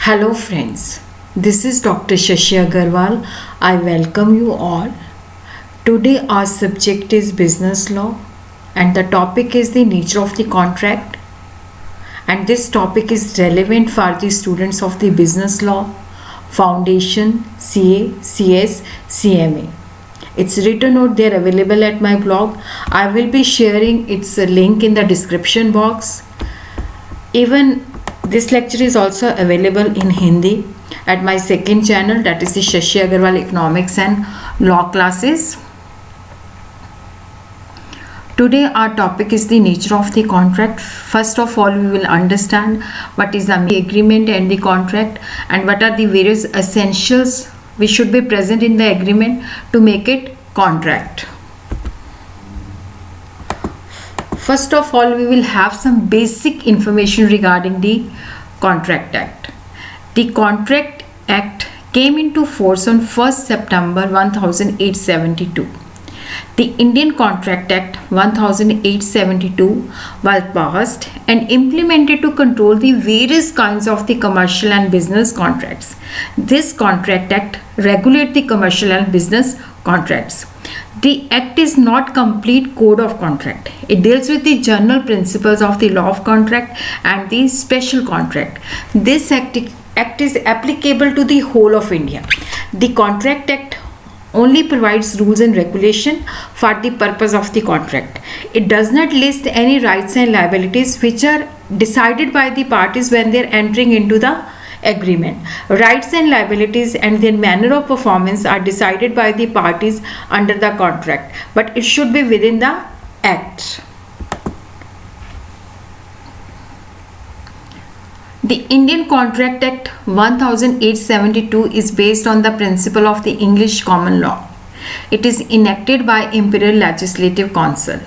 Hello friends, this is Dr. Shashi Agarwal. I welcome you all. Today our subject is business law and the topic is the nature of the contract, and this topic is relevant for the students of the business law, foundation, CA, CS, CMA. It's written out there available at my blog. I will be sharing its link in the description box. Even this lecture is also available in Hindi at my second channel, that is the Shashi Agarwal Economics and Law classes. Today our topic is the nature of the contract. First of all, we will understand what is the agreement and the contract and what are the various essentials which should be present in the agreement to make it contract. First of all, we will have some basic information regarding the Contract Act. The Contract Act came into force on 1st September 1872. The Indian Contract Act 1872 was passed and implemented to control the various kinds of the commercial and business contracts. This Contract Act regulates the commercial and business contracts. The Act is not complete code of contract. It deals with the general principles of the law of contract and the special contract. This Act is applicable to the whole of India. The Contract Act only provides rules and regulation for the purpose of the contract. It does not list any rights and liabilities which are decided by the parties when they are entering into the agreement. Rights and liabilities and their manner of performance are decided by the parties under the contract, but it should be within the Act. The Indian Contract Act 1872 is based on the principle of the English common law. It is enacted by Imperial Legislative Council.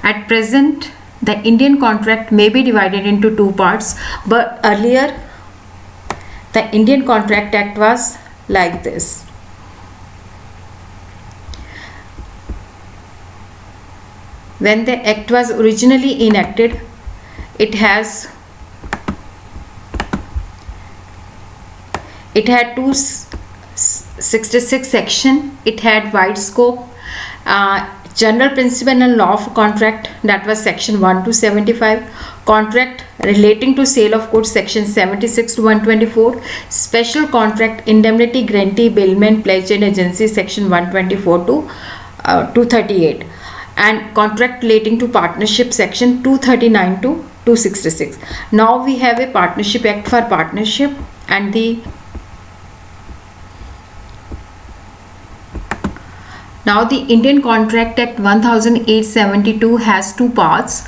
At present, the Indian contract may be divided into two parts, but earlier the Indian Contract Act was like this. When the Act was originally enacted, it had 266 sections. It had wide scope. General principle and law of contract, that was section 1 to 75. Contract relating to sale of goods, section 76 to 124. Special contract, indemnity, guarantee, bailment, pledge and agency, section 124 to 238. And contract relating to partnership, section 239 to 266. Now we have a partnership act for partnership, and the Indian Contract Act 1872 has two parts.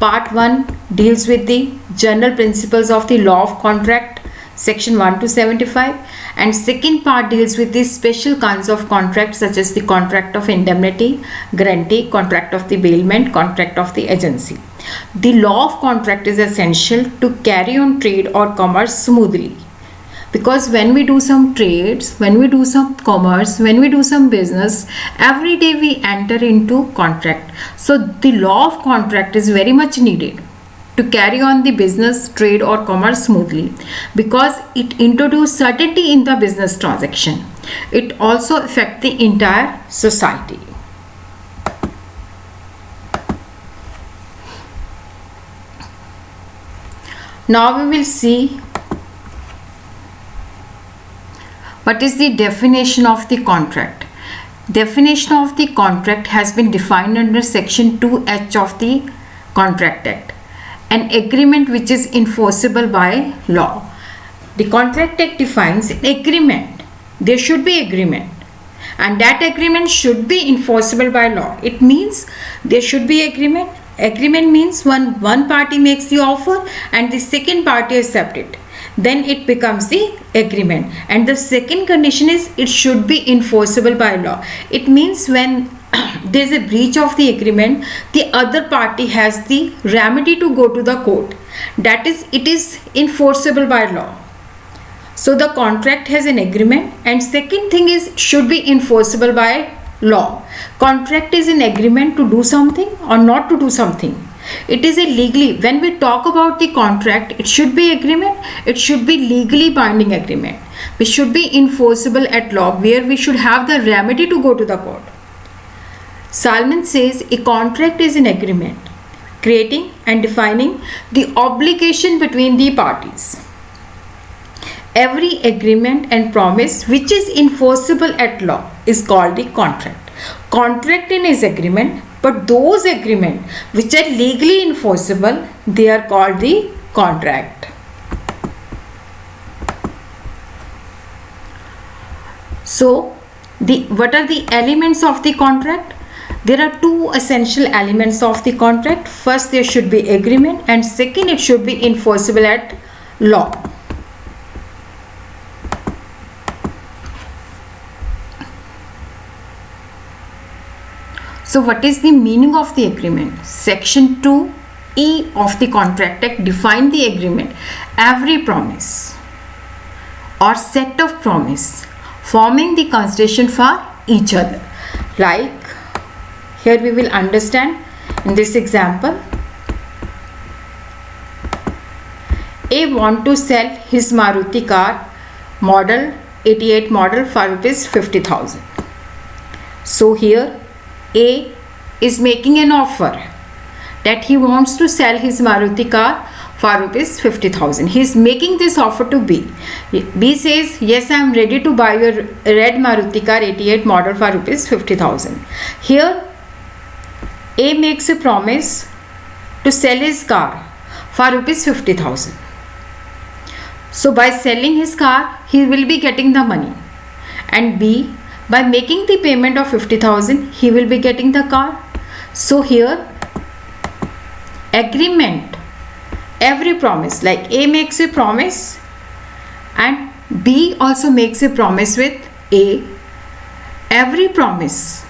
Part 1 deals with the general principles of the law of contract, section 1 to 75, and second part deals with the special kinds of contracts such as the contract of indemnity, guarantee, contract of the bailment, contract of the agency. The law of contract is essential to carry on trade or commerce smoothly. Because when we do some trades, when we do some commerce, when we do some business, every day we enter into contract. So the law of contract is very much needed to carry on the business, trade or commerce smoothly, because it introduces certainty in the business transaction. It also affects the entire society. Now we will see what is the definition of the contract. Definition of the contract has been defined under section 2H of the Contract Act. An agreement which is enforceable by law. The Contract Act defines an agreement. There should be agreement, and that agreement should be enforceable by law. It means there should be agreement. Agreement means one party makes the offer and the second party accepts it. Then it becomes the agreement, and the second condition is it should be enforceable by law. It means when there is a breach of the agreement, the other party has the remedy to go to the court. That is, it is enforceable by law. So the contract has an agreement, and second thing is should be enforceable by law. Contract is an agreement to do something or not to do something. It is a legally, when we talk about the contract, it should be agreement, it should be legally binding agreement, which should be enforceable at law, where we should have the remedy to go to the court. Salman says a contract is an agreement creating and defining the obligation between the parties. Every agreement and promise which is enforceable at law is called the contract. Contract is agreement, but those agreements which are legally enforceable, they are called the contract. So, what are the elements of the contract? There are two essential elements of the contract. First, there should be agreement, and second, it should be enforceable at law. So what is the meaning of the agreement? Section 2E of the Contract Act define the agreement. Every promise or set of promise forming the consideration for each other. Like here we will understand in this example. A want to sell his Maruti car model 88 model for rupees 50,000. So here A is making an offer that he wants to sell his Maruti car for rupees 50,000. He is making this offer to B. B says, yes, I am ready to buy your red Maruti car 88 model for rupees 50,000. Here A makes a promise to sell his car for rupees 50,000. So by selling his car, he will be getting the money, and B, by making the payment of 50,000, he will be getting the car. So here agreement, every promise, like A makes a promise and B also makes a promise with A. Every promise,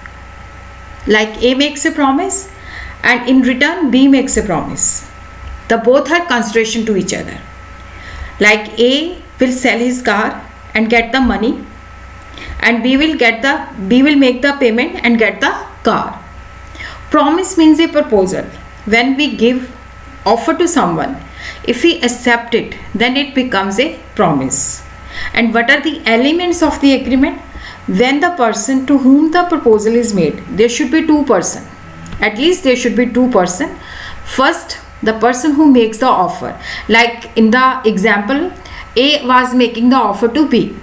like A makes a promise and in return B makes a promise. The both are consideration to each other. Like A will sell his car and get the money, and B will make the payment and get the car. Promise means a proposal. When we give offer to someone, if he accept it, then it becomes a promise. And what are the elements of the agreement? When the person to whom the proposal is made, there should be two person. At least there should be two person. First, the person who makes the offer. Like in the example, A was making the offer to B,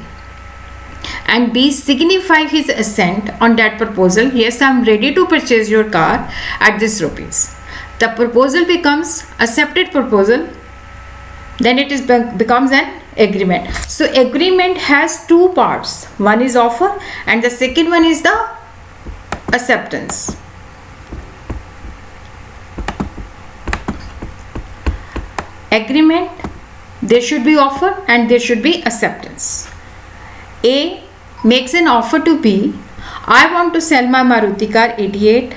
and B signify his assent on that proposal. Yes, I am ready to purchase your car at this rupees. The proposal becomes accepted proposal. Then it becomes an agreement. So agreement has two parts. One is offer and the second one is the acceptance. Agreement, there should be offer and there should be acceptance. A makes an offer to B. I want to sell my Maruti car 88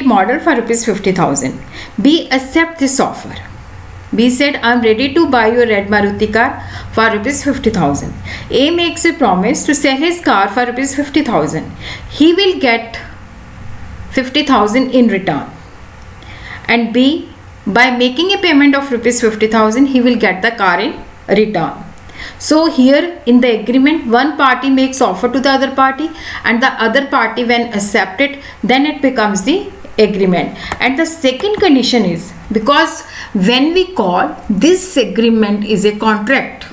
model for rupees 50,000. B accept this offer. B said, I am ready to buy your red Maruti car for rupees 50,000. A makes a promise to sell his car for rupees 50,000. He will get 50,000 in return. And B, by making a payment of rupees 50,000, he will get the car in return. So here in the agreement, one party makes offer to the other party, and the other party when accept it, then it becomes the agreement. And the second condition is, because when we call this agreement is a contract,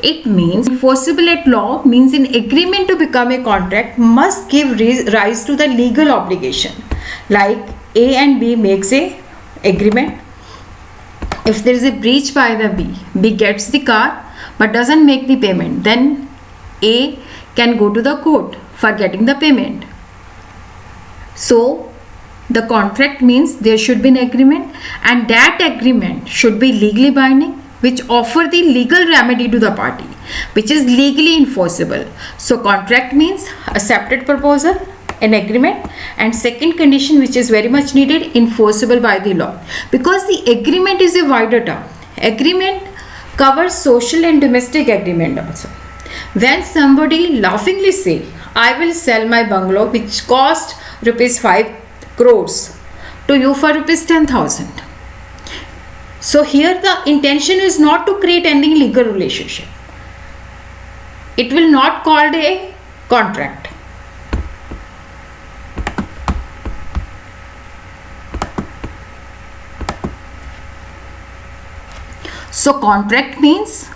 it means enforceable at law, means an agreement to become a contract must give rise to the legal obligation. Like A and B makes a agreement. If there is a breach by the B gets the car but doesn't make the payment, then A can go to the court for getting the payment. So the contract means there should be an agreement, and that agreement should be legally binding, which offer the legal remedy to the party, which is legally enforceable. So contract means accepted proposal, an agreement, and second condition which is very much needed, enforceable by the law. Because the agreement is a wider term. Agreement covers social and domestic agreement also. When somebody laughingly say, I will sell my bungalow which cost rupees 5 crores to you for rupees 10,000. So here the intention is not to create any legal relationship. It will not called a contract. So contract means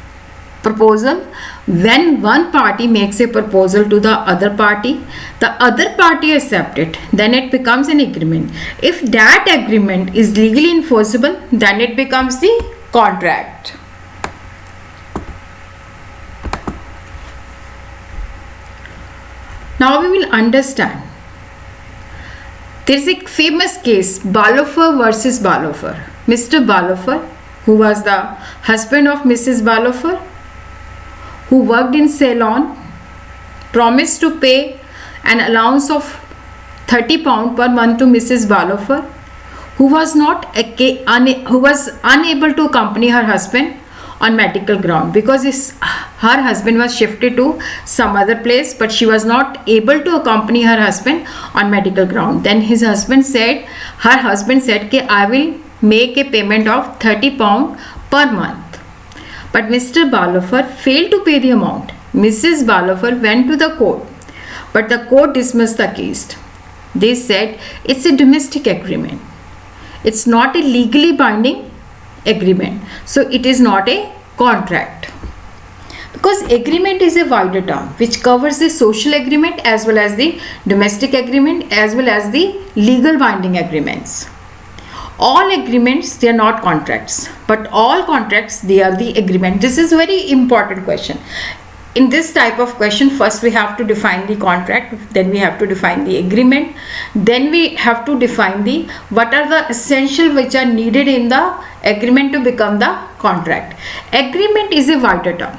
proposal. When one party makes a proposal to the other party accepts it, then it becomes an agreement. If that agreement is legally enforceable, then it becomes the contract. Now we will understand. There is a famous case, Balfour versus Balfour. Mr. Balfour, who was the husband of Mrs. Balfour, who worked in Ceylon, promised to pay an allowance of £30 per month to Mrs. Balfour, who was unable to accompany her husband on medical ground because her husband was shifted to some other place, but she was not able to accompany her husband on medical ground. Then her husband said I will make a payment of £30 per month. But Mr. Balfour failed to pay the amount. Mrs. Balfour went to the court, but the court dismissed the case. They said it's a domestic agreement. It's not a legally binding agreement. So it is not a contract. Because agreement is a wider term which covers the social agreement as well as the domestic agreement as well as the legal binding agreements. All agreements, they are not contracts, but all contracts, they are the agreement. This is very important question. In this type of question, first we have to define the contract, then we have to define the agreement, then we have to define what are the essential which are needed in the agreement to become the contract. Agreement is a wider term.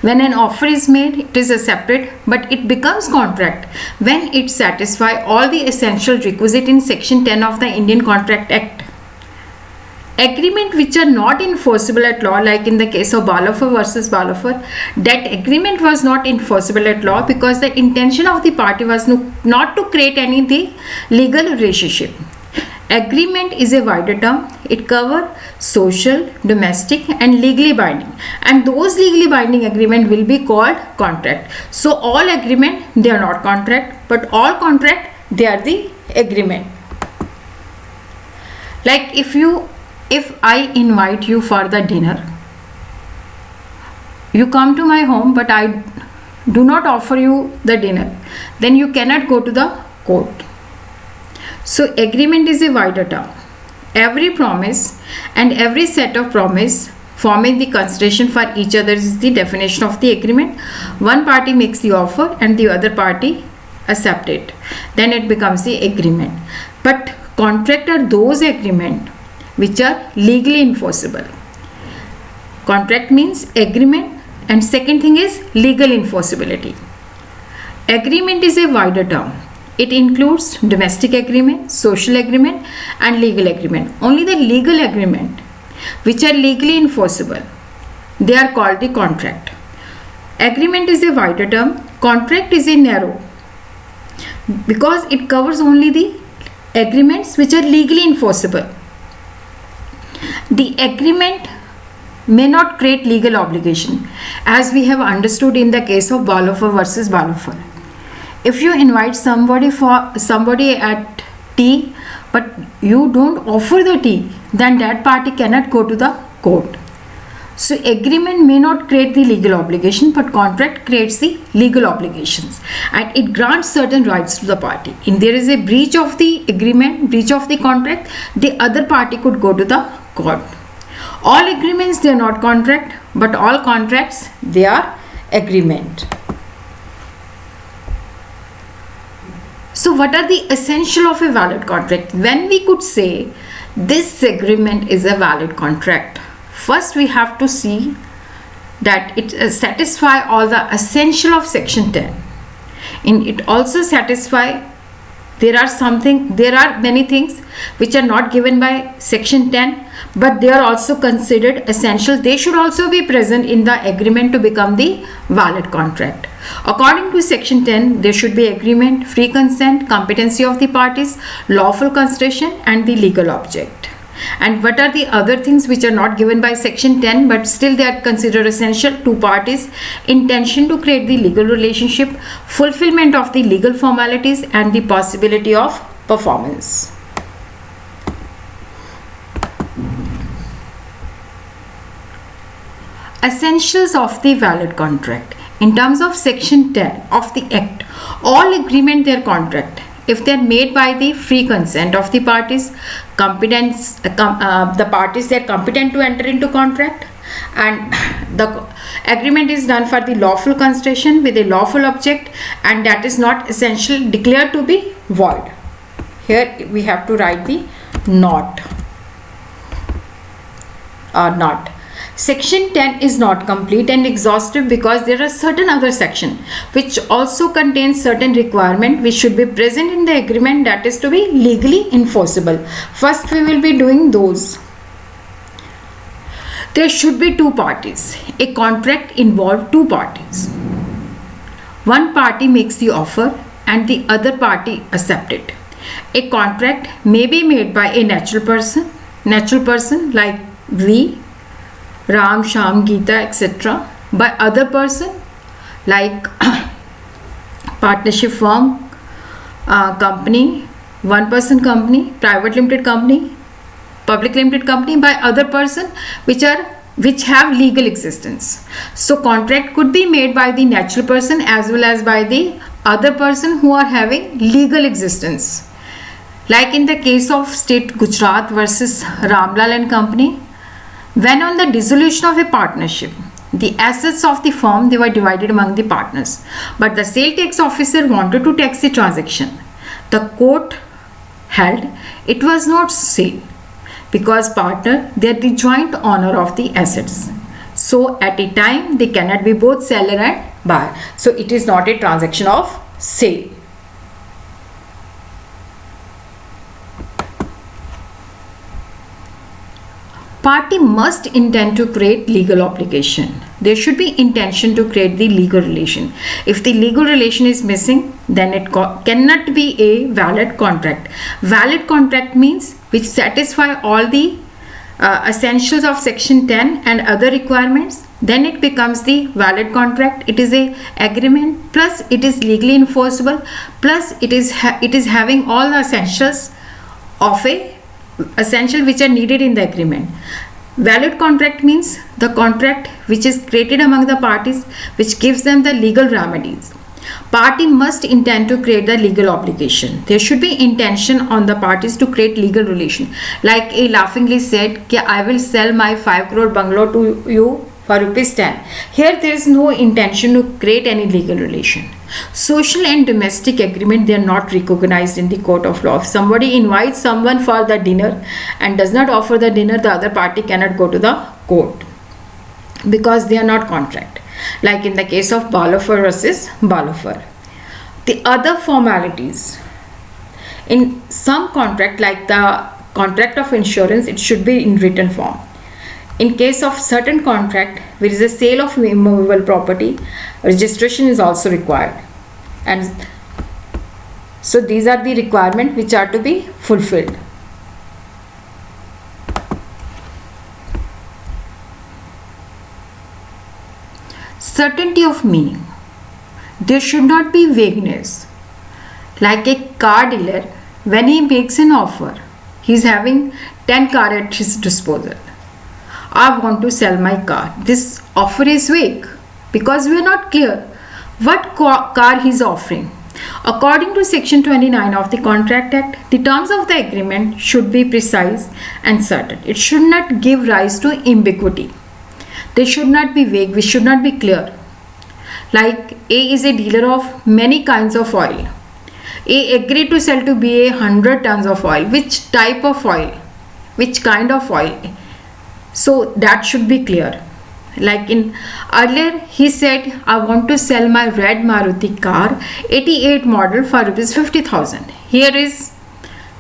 When an offer is made, it is accepted, but it becomes contract when it satisfies all the essential requisites in Section 10 of the Indian Contract Act. Agreement which are not enforceable at law, like in the case of Balfour versus Balfour, that agreement was not enforceable at law because the intention of the party was not to create any legal relationship. Agreement is a wider term. It covers social, domestic and legally binding, and those legally binding agreement will be called contract. So all agreement, they are not contract, but all contract, they are the agreement. Like if I invite you for the dinner, you come to my home but I do not offer you the dinner, then you cannot go to the court. So agreement is a wider term. Every promise and every set of promise forming the consideration for each other is the definition of the agreement. One party makes the offer and the other party accept it, then it becomes the agreement. But contract are those agreement which are legally enforceable. Contract means agreement, and second thing is legal enforceability. Agreement is a wider term. It includes domestic agreement, social agreement and legal agreement. Only the legal agreement which are legally enforceable, they are called the contract. Agreement is a wider term. Contract is a narrow because it covers only the agreements which are legally enforceable. The agreement may not create legal obligation, as we have understood in the case of Balfour versus Balfour. If you invite somebody at tea, but you don't offer the tea, then that party cannot go to the court. So agreement may not create the legal obligation, but contract creates the legal obligations, and it grants certain rights to the party. If there is a breach of the agreement, breach of the contract, the other party could go to the court. All agreements, they are not contract, but all contracts, they are agreement. So what are the essential of a valid contract? When we could say this agreement is a valid contract, first we have to see that it satisfies all the essential of Section 10. And it also satisfies, there are many things which are not given by Section 10, but they are also considered essential. They should also be present in the agreement to become the valid contract. According to section 10, there should be agreement, free consent, competency of the parties, lawful consideration, and the legal object. And what are the other things which are not given by section 10 but still they are considered essential? Two parties, intention to create the legal relationship, fulfillment of the legal formalities, and the possibility of performance. Essentials of the valid contract. In terms of section 10 of the Act, all agreement their contract, if they are made by the free consent of the parties, the parties they are competent to enter into contract, and the agreement is done for the lawful consideration with a lawful object, and that is not essential, declared to be void. Here we have to write the not. Section 10 is not complete and exhaustive because there are certain other sections which also contain certain requirements which should be present in the agreement, that is to be legally enforceable. First we will be doing those. There should be two parties. A contract involves two parties. One party makes the offer and the other party accepts it. A contract may be made by a natural person like we, Ram, Sham, Geeta, etc. by other person like partnership firm, company, one person company, private limited company, public limited company, by other person which have legal existence. So contract could be made by the natural person as well as by the other person who are having legal existence. Like in the case of State Gujarat versus Ramlal and Company, when on the dissolution of a partnership, the assets of the firm they were divided among the partners, but the sale tax officer wanted to tax the transaction. The court held it was not sale because partner they are the joint owner of the assets. So at a time they cannot be both seller and buyer. So it is not a transaction of sale. Party must intend to create legal obligation. There should be intention to create the legal relation. If the legal relation is missing, then it cannot be a valid contract. Valid contract means which satisfy all the essentials of section 10 and other requirements. Then it becomes the valid contract. It is a agreement plus it is legally enforceable plus it is having all the essentials of a essential which are needed in the agreement. Valid contract means the contract which is created among the parties which gives them the legal remedies. Party must intend to create the legal obligation. There should be intention on the parties to create legal relation. Like a laughingly said, I will sell my 5 crore bungalow to you for ₹10. Here there is no intention to create any legal relation. Social and domestic agreement, they are not recognized in the court of law. If somebody invites someone for the dinner and does not offer the dinner, the other party cannot go to the court because they are not contract. Like in the case of Balfour versus Balfour. The other formalities in some contract, like the contract of insurance, it should be in written form. In case of certain contract, there is a sale of immovable property, registration is also required. And so these are the requirements which are to be fulfilled. Certainty of meaning. There should not be vagueness. Like a car dealer, when he makes an offer, he is having 10 cars at his disposal. I want to sell my car. This offer is vague because we are not clear what car he is offering. According to section 29 of the Contract Act, the terms of the agreement should be precise and certain. It should not give rise to ambiguity. They should not be vague. We should not be clear. Like A is a dealer of many kinds of oil. A agreed to sell to B 100 tons of oil. Which type of oil? Which kind of oil? So that should be clear. Like in earlier he said, I want to sell my red Maruti car 88 model for ₹50,000. Here is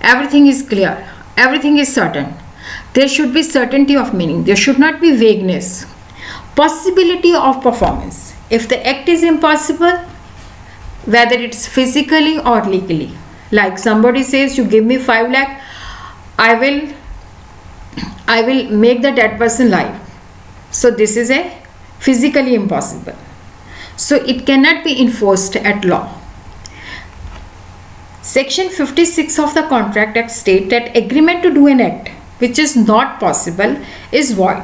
everything is clear, everything is certain. There should be certainty of meaning. There should not be vagueness. Possibility of performance. If the act is impossible, whether it's physically or legally, like somebody says, you give me 5 lakh, I will make the dead person live. So this is a physically impossible. So it cannot be enforced at law. Section 56 of the Contract Act states that agreement to do an act which is not possible is void.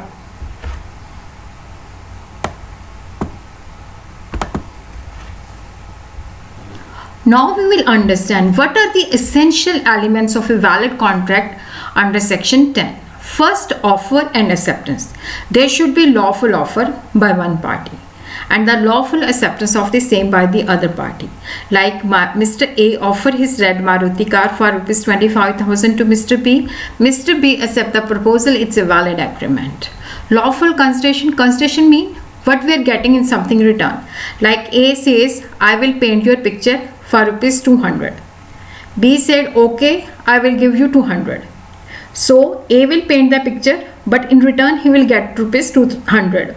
Now we will understand what are the essential elements of a valid contract under section 10. First, offer and acceptance. There should be lawful offer by one party and the lawful acceptance of the same by the other party. Like Mr. A offer his red Maruti car for rupees 25,000 to Mr. B. Mr. B accept the proposal. It's a valid agreement. Lawful consideration. Consideration mean what we are getting in something in return. Like A says, I will paint your picture for rupees 200. B said, okay, I will give you 200. So A will paint the picture, but in return he will get rupees 200.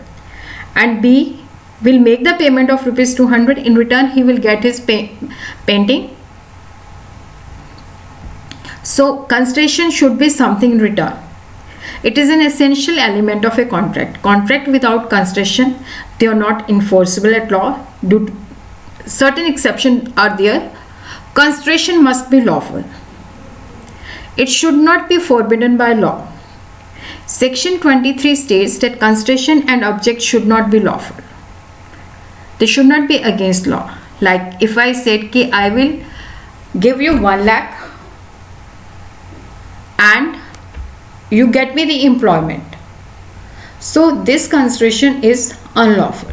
And B will make the payment of rupees 200. In return he will get his painting. So consideration should be something in return. It is an essential element of a contract. Contract without consideration, they are not enforceable at law. Certain exceptions are there. Consideration must be lawful. It should not be forbidden by law. Section 23 states that consideration and object should not be lawful. They should not be against law. Like if I said ki I will give you 1 lakh and you get me the employment. So this consideration is unlawful.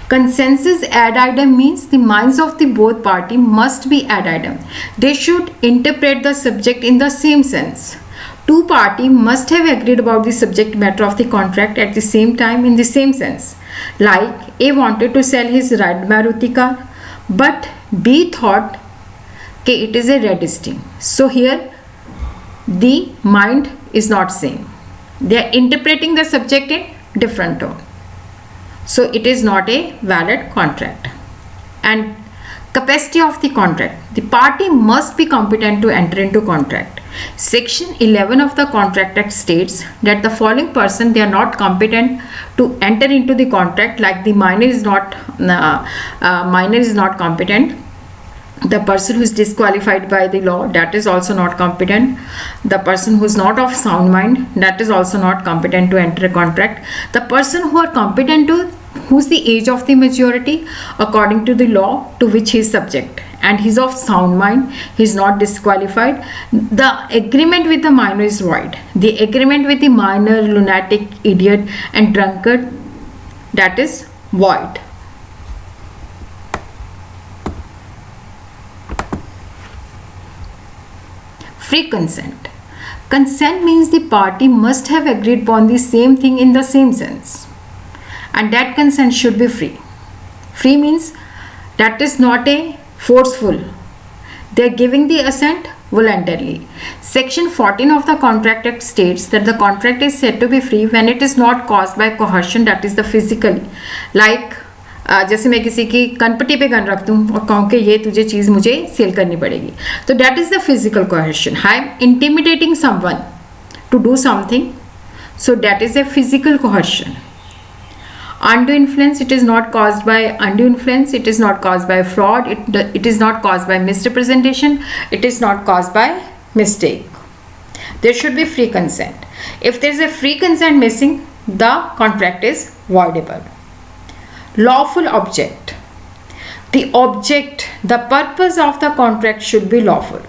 Consensus ad idem means the minds of the both party must be ad idem. They should interpret the subject in the same sense. Two parties must have agreed about the subject matter of the contract at the same time in the same sense. Like A wanted to sell his red Maruti car, but B thought that it is a red sting. So here the mind is not same. They are interpreting the subject in different tone. So it is not a valid contract. And capacity of the contract. The party must be competent to enter into contract. Section 11 of the Contract Act states that the following person, they are not competent to enter into the contract. Like the minor is not competent. The person who is disqualified by the law, that is also not competent. The person who is not of sound mind, that is also not competent to enter a contract. The person who are competent to, who's the age of the majority according to the law to which he is subject, and he's of sound mind, he's not disqualified. The agreement with the minor is void. The agreement with the minor, lunatic, idiot and drunkard, that is void. Free consent. Consent means the party must have agreed upon the same thing in the same sense, and that consent should be free. Free means that is not a forceful. They are giving the assent voluntarily. Section 14 of the Contract Act states that the contract is said to be free when it is not caused by coercion, that is the physically. Like जैसे मैं किसी की कनपट्टी पे gun रख दूँ और कहूँ कि ये तुझे चीज़ मुझे सेल करनी पड़ेगी, तो that is the physical coercion. I am intimidating someone to do something, so that is a physical coercion. Undue influence, it is not caused by undue influence, it is not caused by fraud, it is not caused by misrepresentation, it is not caused by mistake. There should be free consent. If there is a free consent missing, the contract is voidable. Lawful object. The object, the purpose of the contract should be lawful.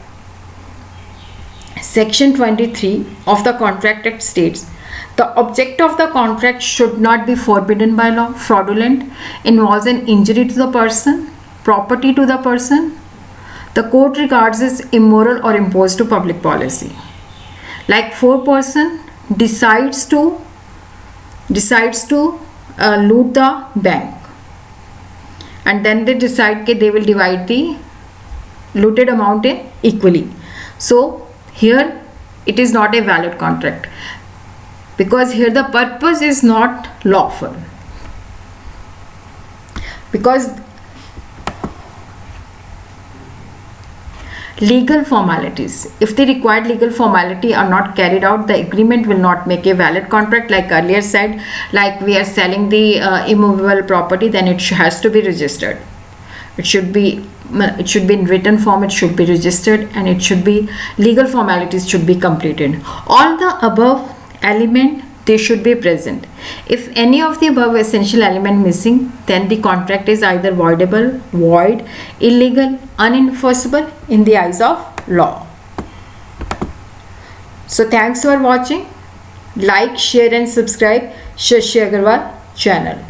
Section 23 of the Contract Act states the object of the contract should not be forbidden by law, fraudulent, involves an injury to the person, property to the person, the court regards as immoral or imposed to public policy. Like 4-person decides to loot the bank, and then they decide that they will divide the looted amount equally. So here it is not a valid contract, because here the purpose is not lawful, because legal formalities, if the required legal formality are not carried out, the agreement will not make a valid contract. Like earlier said, like we are selling the immovable property, then it has to be registered. It should be in written form, it should be registered, and it should be, legal formalities should be completed. All the above element, they should be present. If any of the above essential element missing, then the contract is either voidable, void, illegal, unenforceable in the eyes of law. So thanks for watching. Like, share and subscribe Shashi Agarwal channel.